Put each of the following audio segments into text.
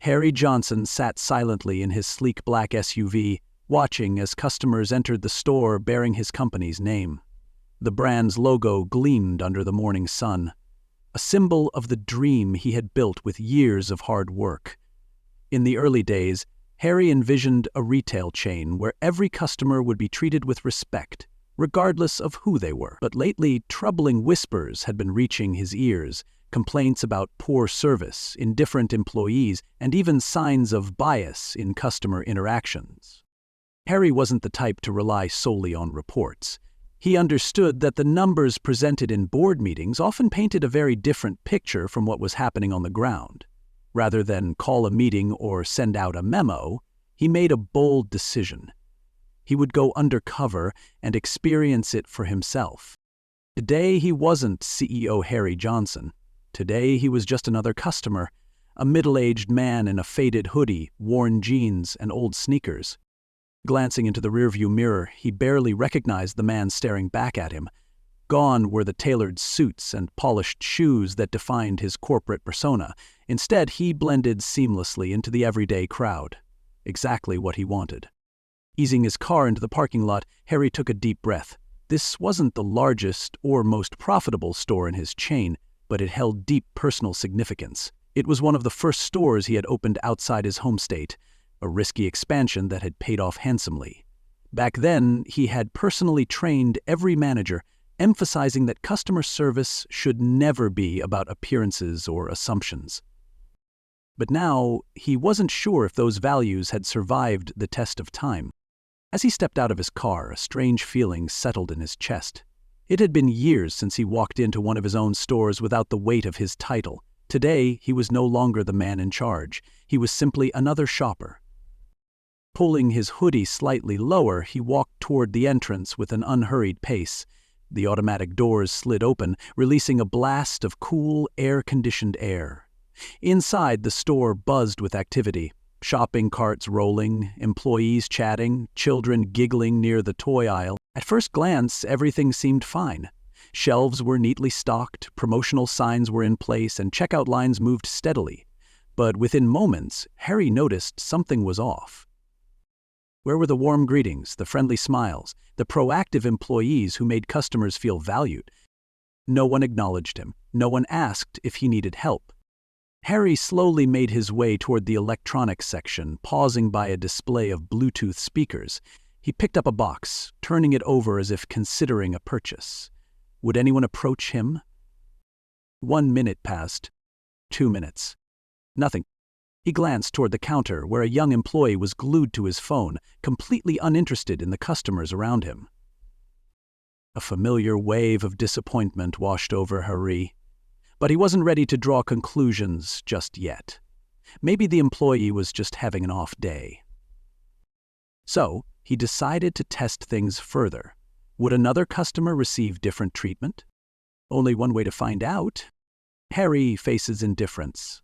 Harry Johnson sat silently in his sleek black SUV, watching as customers entered the store bearing his company's name. The brand's logo gleamed under the morning sun, a symbol of the dream he had built with years of hard work. In the early days, Harry envisioned a retail chain where every customer would be treated with respect, regardless of who they were. But lately, troubling whispers had been reaching his ears, complaints about poor service, indifferent employees, and even signs of bias in customer interactions. Harry wasn't the type to rely solely on reports. He understood that the numbers presented in board meetings often painted a very different picture from what was happening on the ground. Rather than call a meeting or send out a memo, he made a bold decision. He would go undercover and experience it for himself. Today he wasn't CEO Harry Johnson. Today he was just another customer, a middle-aged man in a faded hoodie, worn jeans, and old sneakers. Glancing into the rearview mirror, he barely recognized the man staring back at him. Gone were the tailored suits and polished shoes that defined his corporate persona. Instead, he blended seamlessly into the everyday crowd. Exactly what he wanted. Easing his car into the parking lot, Harry took a deep breath. This wasn't the largest or most profitable store in his chain, but it held deep personal significance. It was one of the first stores he had opened outside his home state, a risky expansion that had paid off handsomely. Back then, he had personally trained every manager, emphasizing that customer service should never be about appearances or assumptions. But now, he wasn't sure if those values had survived the test of time. As he stepped out of his car, a strange feeling settled in his chest. It had been years since he walked into one of his own stores without the weight of his title. Today, he was no longer the man in charge. He was simply another shopper. Pulling his hoodie slightly lower, he walked toward the entrance with an unhurried pace. The automatic doors slid open, releasing a blast of cool, air-conditioned air. Inside, the store buzzed with activity. Shopping carts rolling, employees chatting, children giggling near the toy aisle. At first glance, everything seemed fine. Shelves were neatly stocked, promotional signs were in place, and checkout lines moved steadily. But within moments, Harry noticed something was off. Where were the warm greetings, the friendly smiles, the proactive employees who made customers feel valued? No one acknowledged him. No one asked if he needed help. Harry slowly made his way toward the electronics section, pausing by a display of Bluetooth speakers. He picked up a box, turning it over as if considering a purchase. Would anyone approach him? 1 minute passed. 2 minutes. Nothing. He glanced toward the counter where a young employee was glued to his phone, completely uninterested in the customers around him. A familiar wave of disappointment washed over Harry. But he wasn't ready to draw conclusions just yet. Maybe the employee was just having an off day. So, he decided to test things further. Would another customer receive different treatment? Only one way to find out. Harry faces indifference.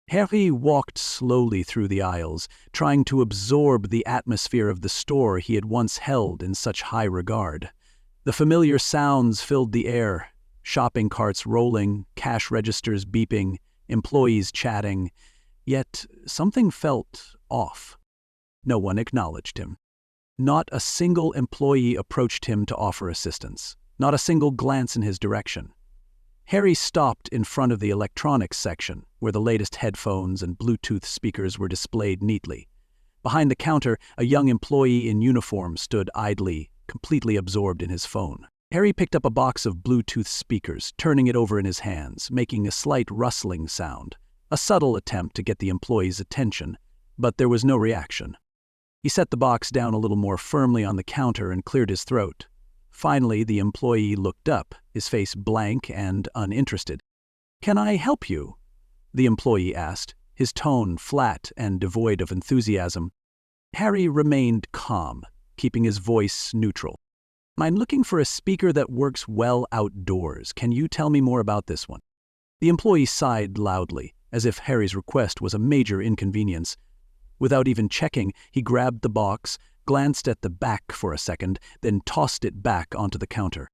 Harry walked slowly through the aisles, trying to absorb the atmosphere of the store he had once held in such high regard. The familiar sounds filled the air. Shopping carts rolling, cash registers beeping, employees chatting. Yet something felt off. No one acknowledged him. Not a single employee approached him to offer assistance. Not a single glance in his direction. Harry stopped in front of the electronics section, where the latest headphones and Bluetooth speakers were displayed neatly. Behind the counter, a young employee in uniform stood idly, completely absorbed in his phone. Harry picked up a box of Bluetooth speakers, turning it over in his hands, making a slight rustling sound, a subtle attempt to get the employee's attention, but there was no reaction. He set the box down a little more firmly on the counter and cleared his throat. Finally, the employee looked up, his face blank and uninterested. "Can I help you?" the employee asked, his tone flat and devoid of enthusiasm. Harry remained calm, keeping his voice neutral. "I'm looking for a speaker that works well outdoors. Can you tell me more about this one?" The employee sighed loudly, as if Harry's request was a major inconvenience. Without even checking, he grabbed the box, glanced at the back for a second, then tossed it back onto the counter.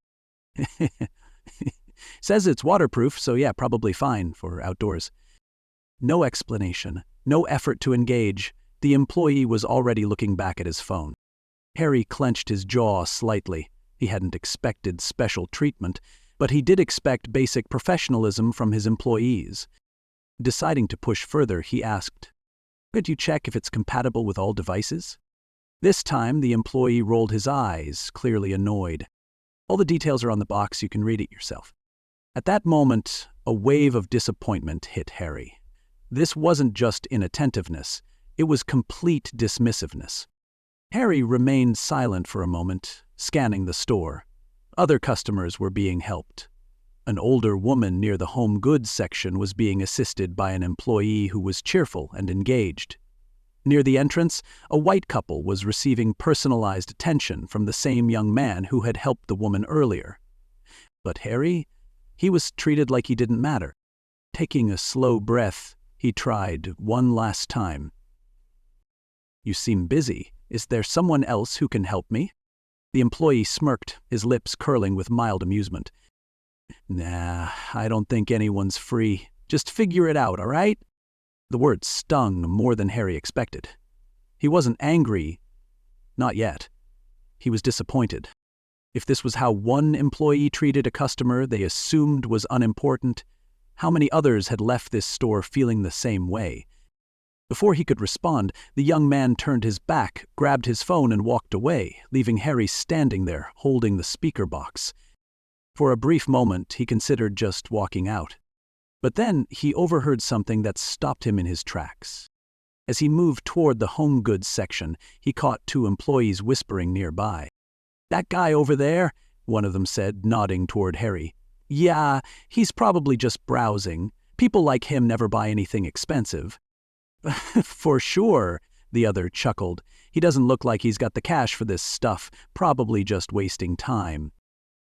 "Says it's waterproof, so yeah, probably fine for outdoors." No explanation, No effort to engage. The employee was already looking back at his phone. Harry clenched his jaw slightly. He hadn't expected special treatment, but he did expect basic professionalism from his employees. Deciding to push further, he asked, "Could you check if it's compatible with all devices?" This time, the employee rolled his eyes, clearly annoyed. "All the details are on the box, you can read it yourself." At that moment, a wave of disappointment hit Harry. This wasn't just inattentiveness, it was complete dismissiveness. Harry remained silent for a moment, scanning the store. Other customers were being helped. An older woman near the home goods section was being assisted by an employee who was cheerful and engaged. Near the entrance, a white couple was receiving personalized attention from the same young man who had helped the woman earlier. But Harry, he was treated like he didn't matter. Taking a slow breath, he tried one last time. "You seem busy. Is there someone else who can help me?" The employee smirked, his lips curling with mild amusement. "Nah, I don't think anyone's free. Just figure it out, all right?" The words stung more than Harry expected. He wasn't angry. Not yet. He was disappointed. If this was how one employee treated a customer they assumed was unimportant, how many others had left this store feeling the same way? Before he could respond, the young man turned his back, grabbed his phone and walked away, leaving Harry standing there, holding the speaker box. For a brief moment, he considered just walking out. But then he overheard something that stopped him in his tracks. As he moved toward the home goods section, he caught two employees whispering nearby. "That guy over there," one of them said, nodding toward Harry. "Yeah, he's probably just browsing. People like him never buy anything expensive." "For sure," the other chuckled. "He doesn't look like he's got the cash for this stuff, probably just wasting time."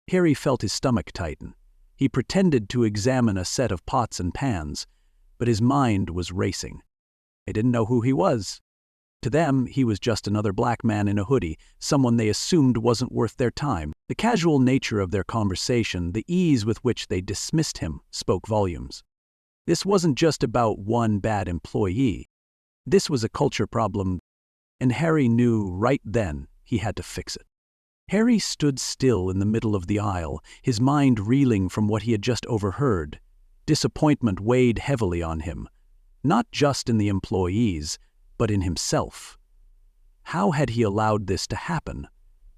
Harry felt his stomach tighten. He pretended to examine a set of pots and pans, but his mind was racing. They didn't know who he was. To them, he was just another black man in a hoodie, someone they assumed wasn't worth their time. The casual nature of their conversation, the ease with which they dismissed him, spoke volumes. This wasn't just about one bad employee. This was a culture problem, and Harry knew right then he had to fix it. Harry stood still in the middle of the aisle, his mind reeling from what he had just overheard. Disappointment weighed heavily on him, not just in the employees, but in himself. How had he allowed this to happen?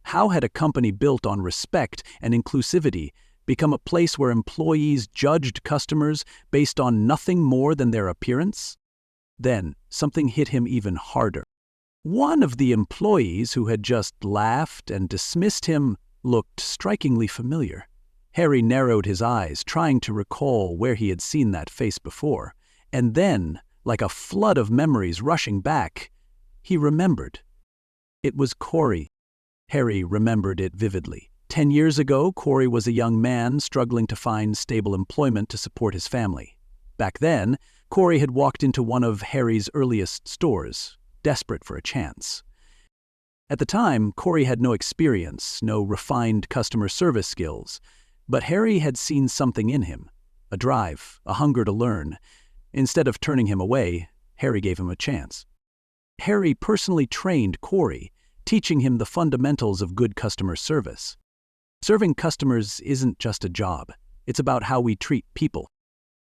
How had a company built on respect and inclusivity become a place where employees judged customers based on nothing more than their appearance? Then, something hit him even harder. One of the employees who had just laughed and dismissed him looked strikingly familiar. Harry narrowed his eyes, trying to recall where he had seen that face before. And then, like a flood of memories rushing back, he remembered. It was Corey. Harry remembered it vividly. 10 years ago, Corey was a young man struggling to find stable employment to support his family. Back then, Corey had walked into one of Harry's earliest stores, desperate for a chance. At the time, Corey had no experience, no refined customer service skills, but Harry had seen something in him, a drive, a hunger to learn. Instead of turning him away, Harry gave him a chance. Harry personally trained Corey, teaching him the fundamentals of good customer service. Serving customers isn't just a job, it's about how we treat people.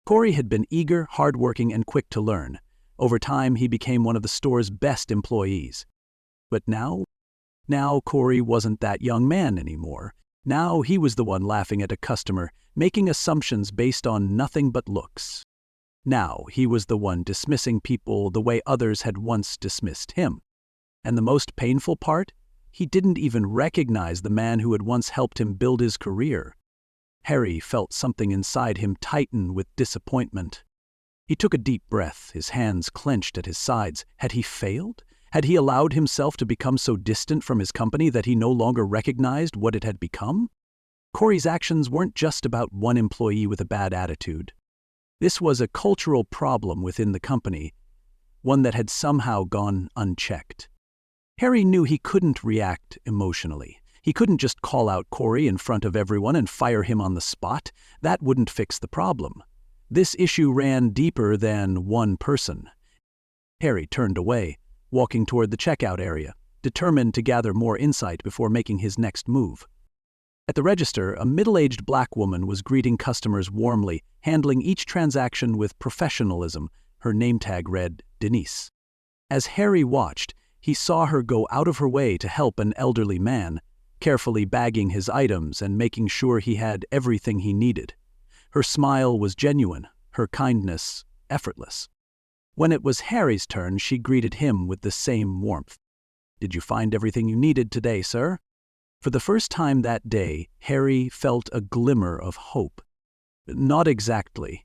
Corey had been eager, hardworking, and quick to learn. Over time, he became one of the store's best employees. But now Corey wasn't that young man anymore. Now he was the one laughing at a customer, making assumptions based on nothing but looks. Now he was the one dismissing people the way others had once dismissed him. And the most painful part? He didn't even recognize the man who had once helped him build his career. Harry felt something inside him tighten with disappointment. He took a deep breath, his hands clenched at his sides. Had he failed? Had he allowed himself to become so distant from his company that he no longer recognized what it had become? Corey's actions weren't just about one employee with a bad attitude. This was a cultural problem within the company, one that had somehow gone unchecked. Harry knew he couldn't react emotionally. He couldn't just call out Corey in front of everyone and fire him on the spot. That wouldn't fix the problem. This issue ran deeper than one person. Harry turned away, walking toward the checkout area, determined to gather more insight before making his next move. At the register, a middle-aged black woman was greeting customers warmly, handling each transaction with professionalism. Her name tag read, Denise. As Harry watched, he saw her go out of her way to help an elderly man, carefully bagging his items and making sure he had everything he needed. Her smile was genuine, her kindness effortless. When it was Harry's turn, she greeted him with the same warmth. "Did you find everything you needed today, sir?" For the first time that day, Harry felt a glimmer of hope. "Not exactly,"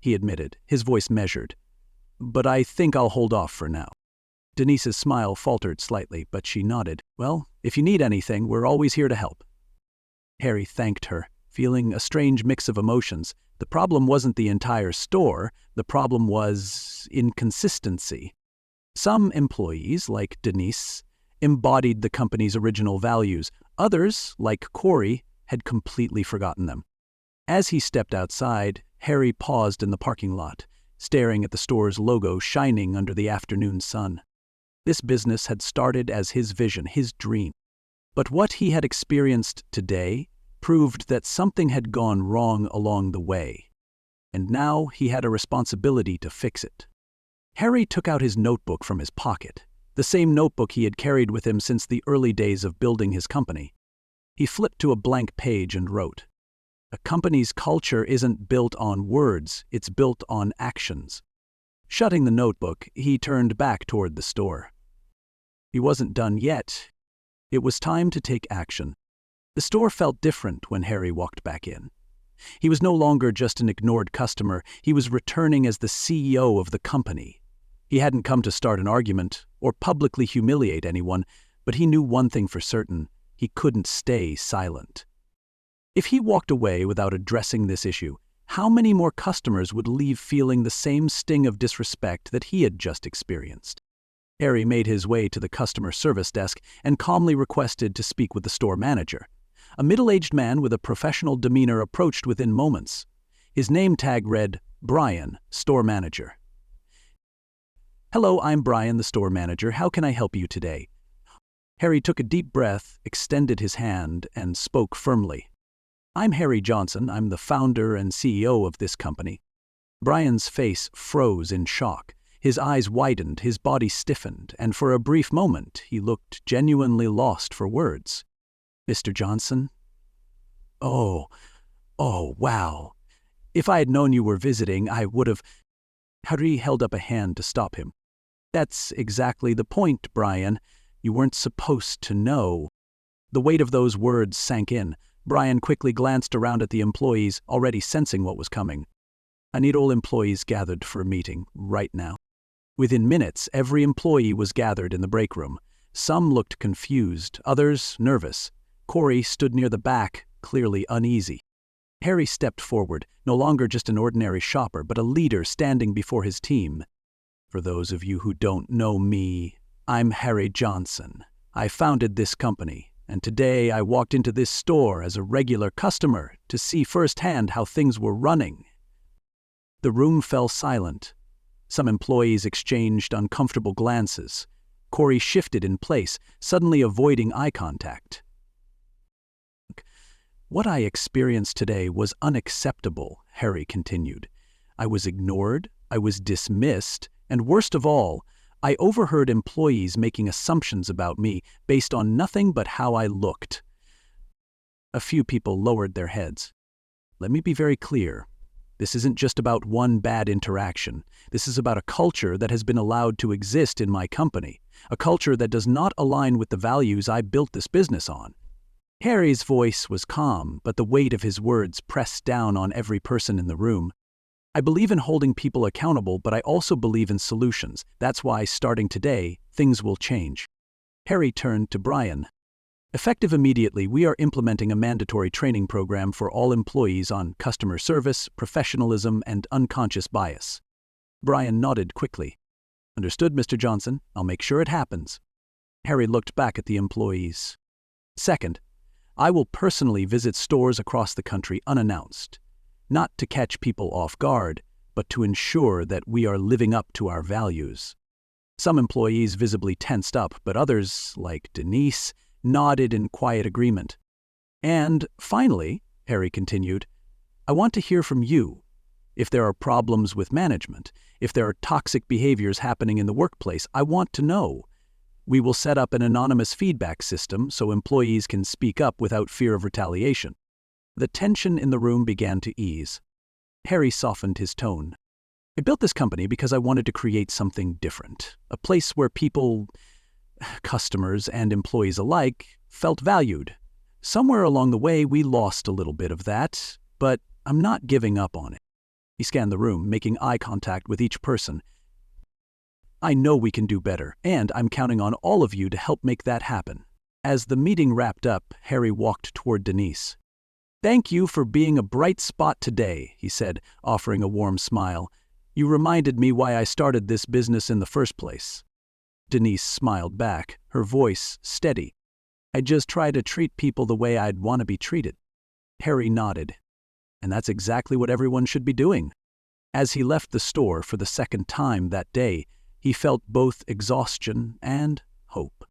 he admitted, his voice measured. "But I think I'll hold off for now." Denise's smile faltered slightly, but she nodded. "Well, if you need anything, we're always here to help." Harry thanked her, feeling a strange mix of emotions. The problem wasn't the entire store, the problem was inconsistency. Some employees, like Denise, embodied the company's original values. Others, like Corey, had completely forgotten them. As he stepped outside, Harry paused in the parking lot, staring at the store's logo shining under the afternoon sun. This business had started as his vision, his dream. But what he had experienced today proved that something had gone wrong along the way. And now he had a responsibility to fix it. Harry took out his notebook from his pocket, the same notebook he had carried with him since the early days of building his company. He flipped to a blank page and wrote, "A company's culture isn't built on words, it's built on actions." Shutting the notebook, he turned back toward the store. He wasn't done yet. It was time to take action. The store felt different when Harry walked back in. He was no longer just an ignored customer, he was returning as the CEO of the company. He hadn't come to start an argument or publicly humiliate anyone, but he knew one thing for certain: he couldn't stay silent. If he walked away without addressing this issue, how many more customers would leave feeling the same sting of disrespect that he had just experienced? Harry made his way to the customer service desk and calmly requested to speak with the store manager. A middle-aged man with a professional demeanor approached within moments. His name tag read, "Brian, store manager." "Hello, I'm Brian, the store manager. How can I help you today?" Harry took a deep breath, extended his hand, and spoke firmly. "I'm Harry Johnson. I'm the founder and CEO of this company." Brian's face froze in shock. His eyes widened, his body stiffened, and for a brief moment he looked genuinely lost for words. "Mr. Johnson? Oh, wow. If I had known you were visiting, I would have—" Harry held up a hand to stop him. "That's exactly the point, Brian. You weren't supposed to know." The weight of those words sank in. Brian quickly glanced around at the employees, already sensing what was coming. "I need all employees gathered for a meeting, right now." Within minutes, every employee was gathered in the break room. Some looked confused, others nervous. Corey stood near the back, clearly uneasy. Harry stepped forward, no longer just an ordinary shopper, but a leader standing before his team. "For those of you who don't know me, I'm Harry Johnson. I founded this company, and today I walked into this store as a regular customer to see firsthand how things were running." The room fell silent. Some employees exchanged uncomfortable glances. Corey shifted in place, suddenly avoiding eye contact. "What I experienced today was unacceptable," Harry continued. "I was ignored, I was dismissed, and worst of all, I overheard employees making assumptions about me based on nothing but how I looked." A few people lowered their heads. "Let me be very clear. This isn't just about one bad interaction. This is about a culture that has been allowed to exist in my company, a culture that does not align with the values I built this business on." Harry's voice was calm, but the weight of his words pressed down on every person in the room. "I believe in holding people accountable, but I also believe in solutions. That's why, starting today, things will change." Harry turned to Brian. "Effective immediately, we are implementing a mandatory training program for all employees on customer service, professionalism, and unconscious bias." Brian nodded quickly. "Understood, Mr. Johnson. I'll make sure it happens." Harry looked back at the employees. "Second, I will personally visit stores across the country unannounced, not to catch people off guard, but to ensure that we are living up to our values." Some employees visibly tensed up, but others, like Denise, nodded in quiet agreement. "And finally," Harry continued, "I want to hear from you. If there are problems with management, if there are toxic behaviors happening in the workplace, I want to know. We will set up an anonymous feedback system so employees can speak up without fear of retaliation." The tension in the room began to ease. Harry softened his tone. "I built this company because I wanted to create something different, a place where people, customers and employees alike, felt valued. Somewhere along the way, we lost a little bit of that, but I'm not giving up on it." He scanned the room, making eye contact with each person. "I know we can do better, and I'm counting on all of you to help make that happen." As the meeting wrapped up, Harry walked toward Denise. "Thank you for being a bright spot today," he said, offering a warm smile. "You reminded me why I started this business in the first place." Denise smiled back, her voice steady. "I just try to treat people the way I'd want to be treated." Harry nodded. "And that's exactly what everyone should be doing." As he left the store for the second time that day, he felt both exhaustion and hope.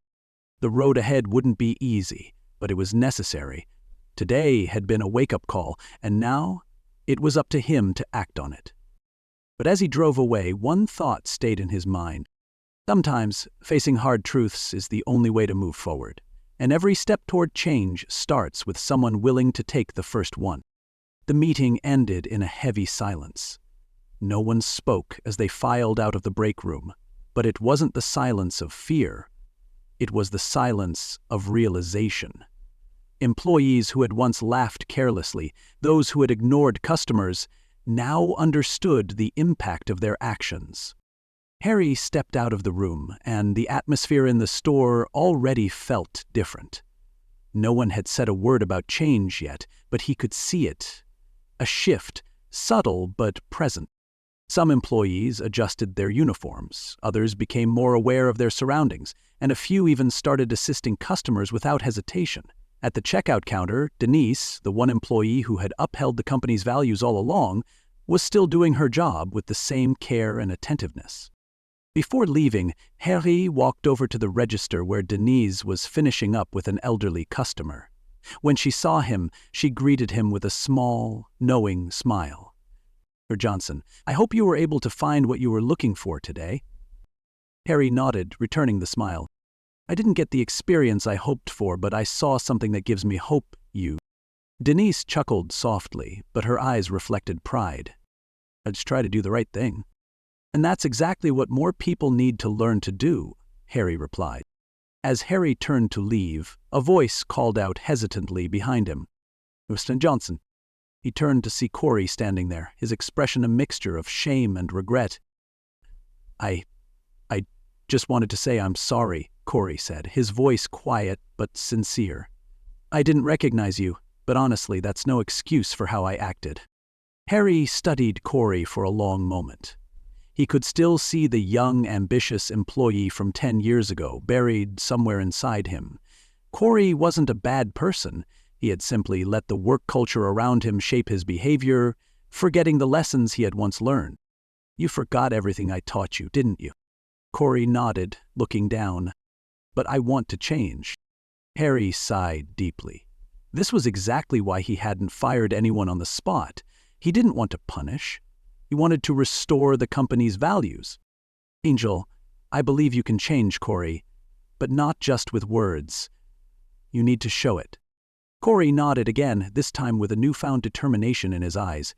The road ahead wouldn't be easy, but it was necessary. Today had been a wake-up call, and now it was up to him to act on it. But as he drove away, one thought stayed in his mind. Sometimes, facing hard truths is the only way to move forward, and every step toward change starts with someone willing to take the first one. The meeting ended in a heavy silence. No one spoke as they filed out of the break room, but it wasn't the silence of fear. It was the silence of realization. Employees who had once laughed carelessly, those who had ignored customers, now understood the impact of their actions. Harry stepped out of the room, and the atmosphere in the store already felt different. No one had said a word about change yet, but he could see it. A shift, subtle but present. Some employees adjusted their uniforms, others became more aware of their surroundings, and a few even started assisting customers without hesitation. At the checkout counter, Denise, the one employee who had upheld the company's values all along, was still doing her job with the same care and attentiveness. Before leaving, Harry walked over to the register where Denise was finishing up with an elderly customer. When she saw him, she greeted him with a small, knowing smile. "Mr. Johnson, I hope you were able to find what you were looking for today." Harry nodded, returning the smile. "I didn't get the experience I hoped for, but I saw something that gives me hope, you." Denise chuckled softly, but her eyes reflected pride. "I just try to do the right thing." "And that's exactly what more people need to learn to do," Harry replied. As Harry turned to leave, a voice called out hesitantly behind him. "Mr. Johnson." He turned to see Corey standing there, his expression a mixture of shame and regret. I just wanted to say I'm sorry," Corey said, his voice quiet but sincere. "I didn't recognize you, but honestly, that's no excuse for how I acted." Harry studied Corey for a long moment. He could still see the young, ambitious employee from 10 years ago buried somewhere inside him. Corey wasn't a bad person. He had simply let the work culture around him shape his behavior, forgetting the lessons he had once learned. "You forgot everything I taught you, didn't you?" Corey nodded, looking down. "But I want to change." Harry sighed deeply. This was exactly why he hadn't fired anyone on the spot. He didn't want to punish. He wanted to restore the company's values. "Angel, I believe you can change, Corey, but not just with words. You need to show it." Corey nodded again, this time with a newfound determination in his eyes.